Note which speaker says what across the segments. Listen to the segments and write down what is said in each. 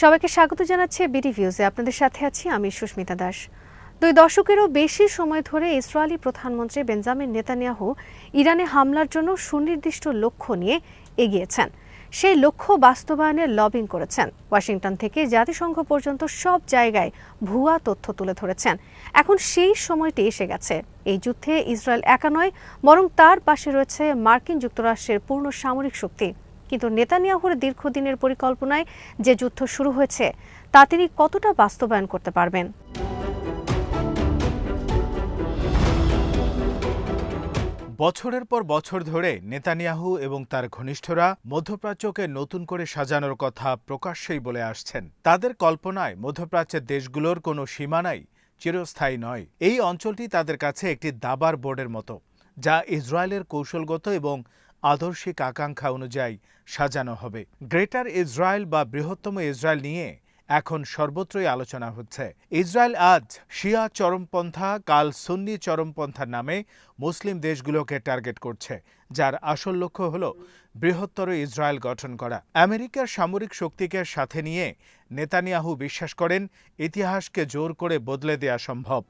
Speaker 1: সবাইকে স্বাগত জানাচ্ছি বিডি ভিউজে। আপনাদের সাথে আছি আমি সুস্মিতা দাস। 2 দশকেরও বেশি সময় ধরে ইসরায়েলি প্রধানমন্ত্রী বেঞ্জামিন নেতানিয়াহু ইরানে হামলার জন্য সুনির্দিষ্ট লক্ষ্য নিয়ে এগিয়েছেন। সেই লক্ষ্য বাস্তবায়নের লবিং করেছেন। ওয়াশিংটন থেকে জাতিসংঘ পর্যন্ত সব জায়গায় ভুয়া তথ্য তুলে ধরেছেন। এখন সেই সময়টি এসে গেছে। এই যুদ্ধে ইসরায়েল একা নয়, বরং তার পাশে রয়েছে মার্কিন যুক্তরাষ্ট্রের পূর্ণ সামরিক শক্তি। কিন্তু নেতানিয়াহুর দীর্ঘদিনের পরিকল্পনায় যে যুদ্ধ শুরু হয়েছে তা তিনি কতটা বাস্তবায়ন করতে পারবেন?
Speaker 2: বছরের পর বছর ধরে নেতানিয়াহু এবং তার ঘনিষ্ঠরা মধ্যপ্রাচ্যকে নতুন করে সাজানোর কথা প্রকাশ্যেই বলে আসছেন। তাদের কল্পনায় মধ্যপ্রাচ্যের দেশগুলোর কোনো সীমানাই চিরস্থায়ী নয়। এই অঞ্চলটি তাদের কাছে একটি দাবার বোর্ডের মতো, যা ইসরায়েলের কৌশলগত এবং আদর্শিক আকাঙ্ক্ষা অনুযায়ী সাজানো হবে। গ্রেটার ইসরায়েল বা বৃহত্তম ইসরায়েল নিয়ে এখন সর্বত্রই আলোচনা হচ্ছে। ইসরায়েল আজ শিয়া চরমপন্থা, কাল সুন্নি চরমপন্থার নামে মুসলিম দেশগুলোকে টার্গেট করছে, যার আসল লক্ষ্য হল বৃহত্তর ইসরায়েল গঠন করা। আমেরিকার সামরিক শক্তিকে সাথে নিয়ে নেতানিয়াহু বিশ্বাস করেন ইতিহাসকে জোর করে বদলে দেয়া সম্ভব।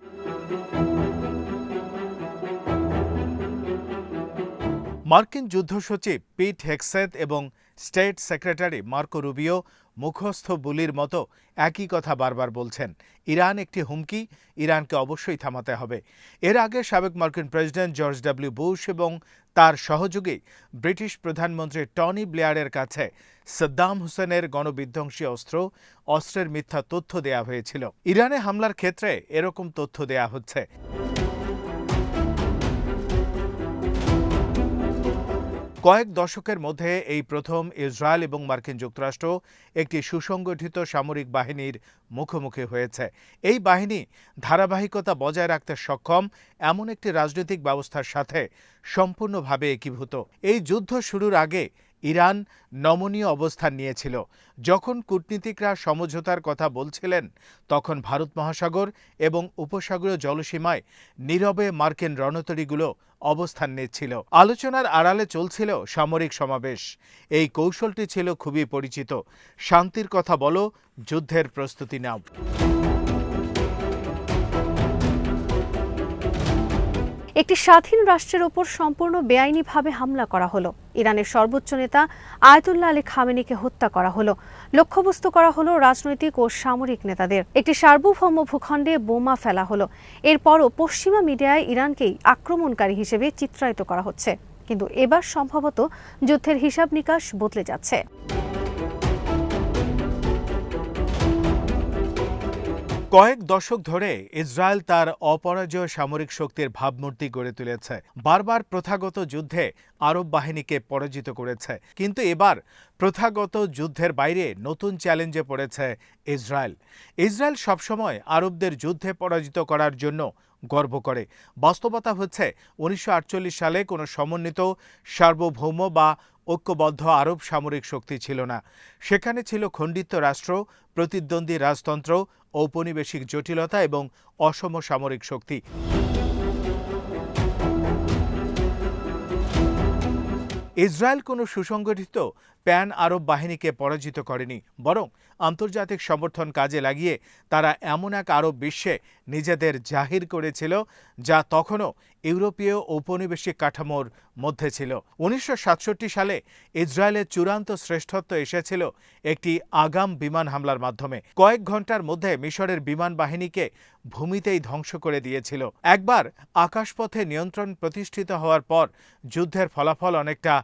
Speaker 2: মার্কিন যুদ্ধসচিব পিট হেগসেথ এবং স্টেট সেক্রেটারি মার্কো রুবিও মুখস্থ বুলির মতো একই কথা বারবার বলছেন। ইরান একটি হুমকি, ইরানকে অবশ্যই থামাতে হবে। এর আগে সাবেক মার্কিন প্রেসিডেন্ট জর্জ ডব্লিউ বুশ এবং তার সহযোগী ব্রিটিশ প্রধানমন্ত্রী টনি ব্লেয়ারের কাছে সাদ্দাম হুসেনের গণবিধ্বংসী অস্ত্রের মিথ্যা তথ্য দেয়া হয়েছিল। ইরানে হামলার ক্ষেত্রে এরকম তথ্য দেয়া হচ্ছে। কয়েক দশকের মধ্যে এই প্রথম ইসরায়েল এবং মার্কিন যুক্তরাষ্ট্র একটি সুসংগঠিত সামরিক বাহিনীর মুখোমুখি হয়েছে। এই বাহিনী ধারাবাহিকতা বজায় রাখতে সক্ষম এমন একটি রাজনৈতিক ব্যবস্থার সাথে সম্পূর্ণভাবে একীভূত। এই যুদ্ধ শুরুর আগে ইরান নমনীয় অবস্থান নিয়েছিল। যখন কূটনীতিকরা সমঝোতার কথা বলছিলেন, তখন ভারত মহাসাগর এবং উপসাগরীয় জলসীমায় নীরবে মার্কিন রণতরীগুলো অবস্থান নিচ্ছিল। আলোচনার আড়ালে চলছিল সামরিক সমাবেশ। এই কৌশলটি ছিল খুবই পরিচিত। শান্তির কথা বলো, যুদ্ধের প্রস্তুতি নাও।
Speaker 1: একটি স্বাধীন রাষ্ট্রের ওপর সম্পূর্ণ বেআইনিভাবে হামলা করা হলো। ইরানের সর্বোচ্চ নেতা আয়াতুল্লাহ আলী খামেনিকে হত্যা করা হলো। লক্ষ্যবস্তু করা হলো রাজনৈতিক ও সামরিক নেতাদের। একটি সার্বভৌম ভূখণ্ডে বোমা ফেলা হলো। এরপরও পশ্চিমা মিডিয়ায় ইরানকেই আক্রমণকারী হিসেবে চিত্রায়িত করা হচ্ছে। কিন্তু এবার সম্ভবত যুদ্ধের হিসাব নিকাশ বদলে যাচ্ছে।
Speaker 2: কয়েক দশক ধরে ইসরায়েল তার অপরাজয় সামরিক শক্তির ভাবমূর্তি গড়ে তুলেছে। বারবার প্রথাগত যুদ্ধে আরব বাহিনীকে পরাজিত করেছে। কিন্তু এবার প্রথাগত যুদ্ধের বাইরে নতুন চ্যালেঞ্জে পড়েছে ইসরায়েল। ইসরায়েল সবসময় আরবদের যুদ্ধে পরাজিত করার জন্য গর্ব করে। বাস্তবতা হচ্ছে 1948 সালে কোনো সমন্বিত সার্বভৌম বা ঐক্যবদ্ধ আরব সামরিক শক্তি ছিল না। সেখানে ছিল খণ্ডিত রাষ্ট্র, প্রতিদ্বন্দ্বী রাজতন্ত্র, ঔপনিবেশিক জটিলতা এবং অসম সামরিক শক্তি। ইসরায়েল কোনো সুসংগঠিত প্যান আরব বাহিনীকে পরাজিত করেনি, বরং আন্তর্জাতিক সমর্থন কাজে লাগিয়ে তারা এমন এক আরব বিশ্বে নিজেদের জাহির করেছিল যা তখনও ইউরোপীয় ঔপনিবেশিক কাঠামোর মধ্যে ছিল। 1967 সালে ইসরায়েলের চূড়ান্ত শ্রেষ্ঠত্ব এসেছিল একটি আগাম বিমান হামলার মাধ্যমে। কয়েক ঘন্টার মধ্যে মিশরের বিমান বাহিনীকে ভূমিতেই ধ্বংস করে দিয়েছিল। একবার আকাশপথে নিয়ন্ত্রণ প্রতিষ্ঠিত হওয়ার পর যুদ্ধের ফলাফল অনেকটা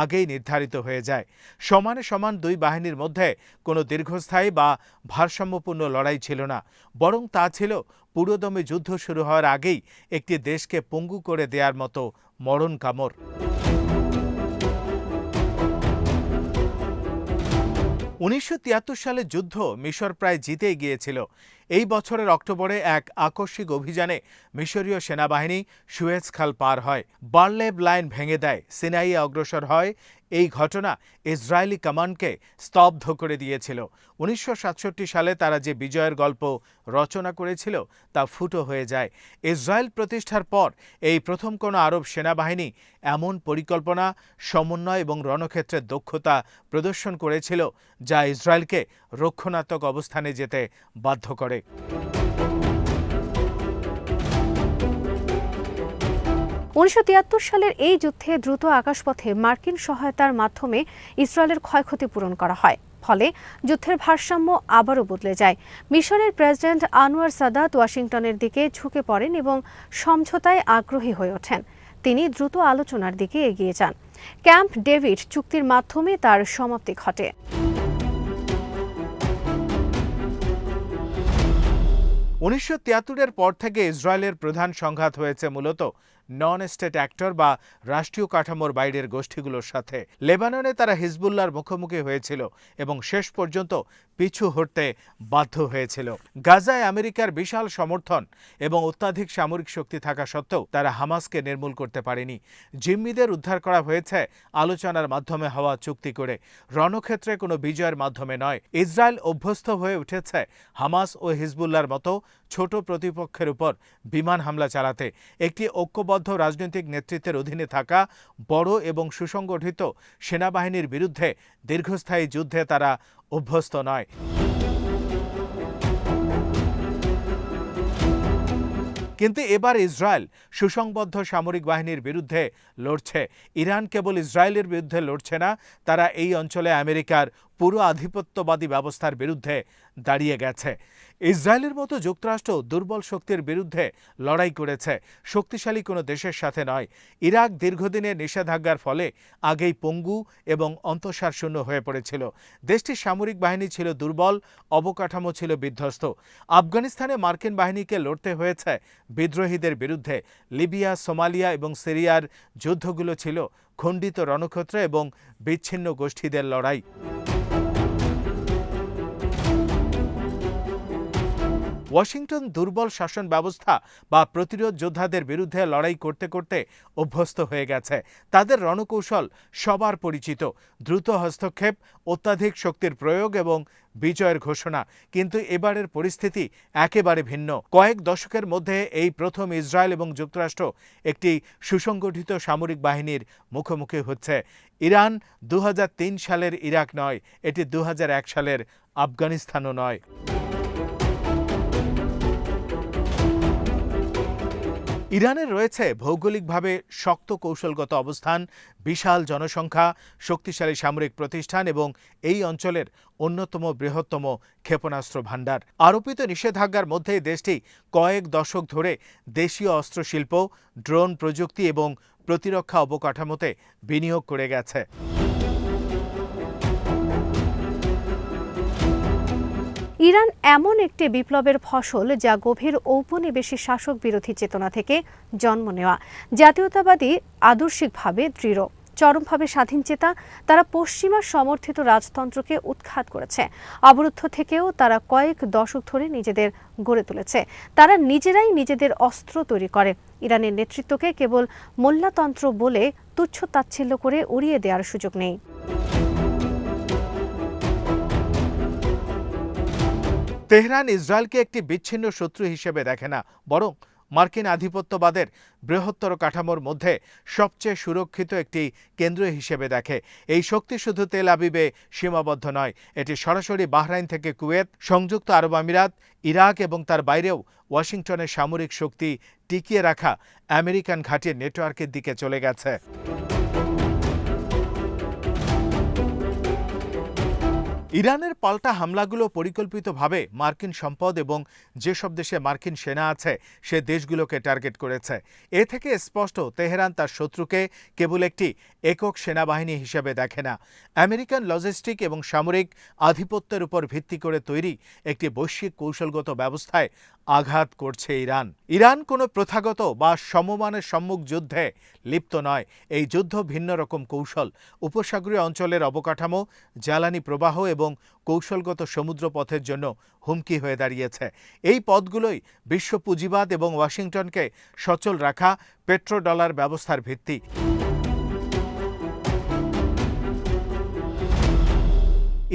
Speaker 2: আগেই নির্ধারিত হয়ে যায়। সমানে সমান দুই বাহিনীর মধ্যে কোনো দীর্ঘস্থায়ী বা ভারসাম্যপূর্ণ লড়াই ছিল না, বরং তা ছিল পুরোদমে যুদ্ধ শুরু হওয়ার আগেই একটি দেশকে পঙ্গু করে দেওয়ার মতো মরণ কামড়। 1973 সালে যুদ্ধ মিশর প্রায় জিতেই গিয়েছিল। এই বছরের অক্টোবরে এক আকস্মিক অভিযানে মিশরীয় সেনাবাহিনী সুয়েজ খাল পার হয়, বার্লেব লাইন ভেঙে দেয়, সিনাইয়ে অগ্রসর হয় এই ঘটনা ইসরায়েলি কমান্ডকে স্তব্ধ করে দিয়েছিল। 1967 সালে তারা যে বিজয়ের গল্প রচনা করেছিল তা ফুটো হয়ে যায়। ইসরায়েল প্রতিষ্ঠার পর এই প্রথম কোনো আরব সেনাবাহিনী এমন পরিকল্পনা, সমন্বয় এবং রণক্ষেত্রের দক্ষতা প্রদর্শন করেছিল যা ইসরায়েলকে রক্ষণাত্মক অবস্থানে যেতে বাধ্য করে।
Speaker 1: 1973 সালের এই যুদ্ধে দ্রুত আকাশপথে মার্কিন সহায়তার মাধ্যমে ইসরায়েলের ক্ষয়ক্ষতি পূরণ করা হয়। ফলে যুদ্ধের ভারসাম্য আবারও বদলে যায়। মিশরের প্রেসিডেন্ট আনোয়ার সাদাত ওয়াশিংটনের দিকে ঝুঁকে পড়েন এবং সমঝোতায় আগ্রহী হয়ে ওঠেন। তিনি দ্রুত আলোচনার দিকে এগিয়ে যান। ক্যাম্প ডেভিড চুক্তির মাধ্যমে তার সমাপ্তি ঘটে।
Speaker 2: 1973-এর পর থেকে ইসরায়েলের প্রধান সংঘাত হয়েছে মূলত নন স্টেট অ্যাক্টর বা রাষ্ট্রীয় কাঠামোর বাইরের গোষ্ঠীগুলোর সাথে। লেবাননে তারা হিজবুল্লাহর মুখোমুখি হয়েছিল এবং শেষ পর্যন্ত পিছু হটতে বাধ্য হয়েছিল। গাজায় আমেরিকার বিশাল সমর্থন এবং অত্যাধিক সামরিক শক্তি থাকা সত্ত্বেও তারা হামাসকে নির্মূল করতে পারেনি। জিম্মিদের উদ্ধার করা হয়েছে আলোচনার মাধ্যমে হওয়া চুক্তি করে, রণক্ষেত্রে কোনো বিজয়ের মাধ্যমে নয়। ইসরায়েল অভ্যস্ত হয়ে উঠেছে হামাস ও হিজবুল্লাহর মতো ছোট প্রতিপক্ষের উপর বিমান হামলা চালাতে। একটি ঐক্যবদ্ধ রাজনৈতিক নেতৃত্বের অধীনে থাকা বড় এবং সুসংগঠিত সেনাবাহিনীর বিরুদ্ধে দীর্ঘস্থায়ী যুদ্ধে তারা অভ্যস্ত নয়। কিন্তু এবার ইসরায়েল সুসংবদ্ধ সামরিক বাহিনীর বিরুদ্ধে লড়ছে। ইরান কেবল ইসরায়েলের বিরুদ্ধে লড়ছে না, তারা এই অঞ্চলে আমেরিকার পুরো আধিপত্যবাদী ব্যবস্থার বিরুদ্ধে দাঁড়িয়ে গেছে। ইসরায়েলের মতো যুক্তরাষ্ট্র দুর্বল শক্তির বিরুদ্ধে লড়াই করেছে, শক্তিশালী কোনো দেশের সাথে নয়। ইরাক দীর্ঘদিনের নিষেধাজ্ঞার ফলে আগেই পঙ্গু এবং অন্তঃসারশূন্য হয়ে পড়েছিল। দেশটির সামরিক বাহিনী ছিল দুর্বল, অবকাঠামো ছিল বিধ্বস্ত। আফগানিস্তানে মার্কিন বাহিনীকে লড়তে হয়েছে বিদ্রোহীদের বিরুদ্ধে। লিবিয়া, সোমালিয়া এবং সিরিয়ার যুদ্ধগুলো ছিল খণ্ডিত রণক্ষেত্র এবং বিচ্ছিন্ন গোষ্ঠীদের লড়াই। ওয়াশিংটন দুর্বল শাসন ব্যবস্থা বা প্রতিরোধ যোদ্ধাদের বিরুদ্ধে লড়াই করতে করতে অভ্যস্ত হয়ে গেছে। তাদের রণকৌশল সবার পরিচিত: দ্রুত হস্তক্ষেপ, অত্যাধিক শক্তির প্রয়োগ এবং বিজয়ের ঘোষণা। কিন্তু এবারের পরিস্থিতি একেবারে ভিন্ন। কয়েক দশকের মধ্যে এই প্রথম ইসরায়েল এবং যুক্তরাষ্ট্র একটি সুসংগঠিত সামরিক বাহিনীর মুখোমুখি হচ্ছে। ইরান 2003 সালের ইরাক নয়, এটি 2001 সালের আফগানিস্তানও নয়। ইরানের রয়েছে ভৌগোলিকভাবে শক্ত কৌশলগত অবস্থান, বিশাল জনসংখ্যা, শক্তিশালী সামরিক প্রতিষ্ঠান এবং এই অঞ্চলের অন্যতম বৃহত্তম ক্ষেপণাস্ত্র ভাণ্ডার। আরোপিত নিষেধাজ্ঞার মধ্যে দেশটি কয়েক দশক ধরে দেশীয় অস্ত্রশিল্প, ড্রোন প্রযুক্তি এবং প্রতিরক্ষা অবকাঠামোতে বিনিয়োগ করে গেছে।
Speaker 1: ইরান এমন একটি বিপ্লবের ফসল যা গভীর ঔপনিবেশী শাসক বিরোধী চেতনা থেকে জন্ম নেওয়া। জাতীয়তাবাদী আদর্শিকভাবে দৃঢ়, চরমভাবে স্বাধীনচেতা, তারা পশ্চিমা সমর্থিত রাজতন্ত্রকে উৎখাত করেছে। অবরুদ্ধ থেকেও তারা কয়েক দশক ধরে নিজেদের গড়ে তুলেছে। তারা নিজেরাই নিজেদের অস্ত্র তৈরি করে। ইরানের নেতৃত্বকে কেবল মোল্লাতন্ত্র বলে তুচ্ছ তাচ্ছিল্য করে উড়িয়ে দেওয়ার সুযোগ নেই।
Speaker 2: তেহরান ইসরায়েলকে একটি বিচ্ছিন্ন শত্রু হিসেবে দেখে না, বরং মার্কিন আধিপত্যবাদের বৃহত্তর কাঠামোর মধ্যে সবচেয়ে সুরক্ষিত একটি কেন্দ্র হিসেবে দেখে। এই শক্তি শুধু তেল আবিবে সীমাবদ্ধ নয়, এটি সরাসরি বাহরাইন থেকে কুয়েত, সংযুক্ত আরব আমিরাত, ইরাক এবং তার বাইরেও ওয়াশিংটনের সামরিক শক্তি টিকিয়ে রাখা আমেরিকান ঘাঁটির নেটওয়ার্কের দিকে চলে গেছে। ইরানের পাল্টা হামলাগুলো পরিকল্পিতভাবে মার্কিন সম্পদ এবং যেসব দেশে মার্কিন সেনা আছে সে দেশগুলোকে টার্গেট করেছে। এ থেকে স্পষ্ট তেহরান তার শত্রুকে কেবল একটি একক সেনাবাহিনী হিসেবে দেখে না, আমেরিকান লজিস্টিক এবং সামরিক আধিপত্যের উপর ভিত্তি করে তৈরি একটি বৈশ্বিক কৌশলগত ব্যবস্থায় আঘাত করছে ইরান। ইরান কোনো প্রথাগত বা সমমানের সম্মুখ যুদ্ধে লিপ্ত নয়। এই যুদ্ধ ভিন্ন রকম কৌশল, উপসাগরীয় অঞ্চলের অবকাঠামো, জ্বালানি প্রবাহ এবং কৌশলগত সমুদ্রপথের জন্য হুমকি হয়ে দাঁড়িয়েছে। এই পথগুলোই বিশ্ব পুঁজিবাদ এবং ওয়াশিংটনকে সচল রাখা পেট্রোডলার ব্যবস্থার ভিত্তি।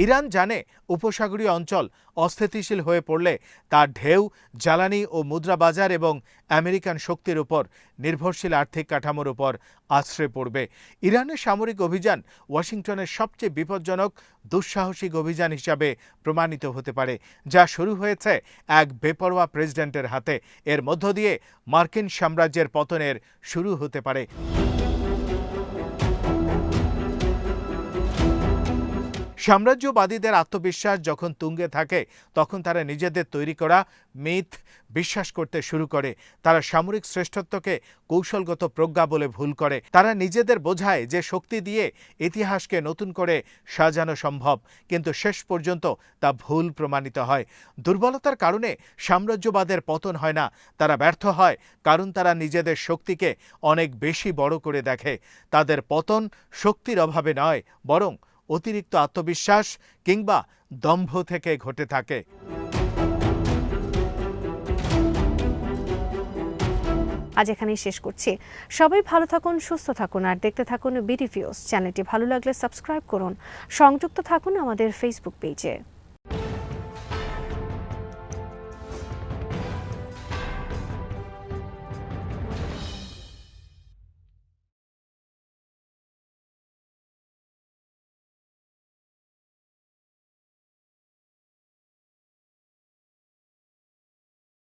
Speaker 2: ইরান জানে উপসাগরীয় অঞ্চল অস্থিতিশীল হয়ে পড়লে তার ঢেউ জ্বালানি ও মুদ্রা বাজার এবং আমেরিকান শক্তির উপর নির্ভরশীল আর্থিক কাঠামোর উপর আছড়ে পড়বে। ইরানের সামরিক অভিযান ওয়াশিংটনের সবচেয়ে বিপজ্জনক দুঃসাহসিক অভিযান হিসাবে প্রমাণিত হতে পারে, যা শুরু হয়েছে এক বেপরোয়া প্রেসিডেন্টের হাতে। এর মধ্য দিয়ে মার্কিন সাম্রাজ্যের পতনের শুরু হতে পারে। সাম্রাজ্যবাদীদের আত্মবিশ্বাস যখন তুঙ্গে থাকে, তখন তারা নিজেদের তৈরি করা মিথ বিশ্বাস করতে শুরু করে। তারা সামরিক শ্রেষ্ঠত্বকে কৌশলগত প্রজ্ঞা বলে ভুল করে। তারা নিজেদের বোঝায় যে শক্তি দিয়ে ইতিহাসকে নতুন করে সাজানো সম্ভব, কিন্তু শেষ পর্যন্ত তা ভুল প্রমাণিত হয়। দুর্বলতার কারণে সাম্রাজ্যবাদের পতন হয় না, তারা ব্যর্থ হয় কারণ তারা নিজেদের শক্তিকে অনেক বেশি বড় করে দেখে। তাদের পতন শক্তির অভাবে নয়, বরং অতিরিক্ত আত্মবিশ্বাস কিংবা দম্ভ থেকে ঘটে থাকে।
Speaker 1: আজ এখানেই শেষ করছি। সবাই ভালো থাকুন, সুস্থ থাকুন আর দেখতে থাকুন বিডি ভিউজ। চ্যানেলটি ভালো লাগলে সাবস্ক্রাইব করুন। সংযুক্ত থাকুন আমাদের ফেসবুক পেজে।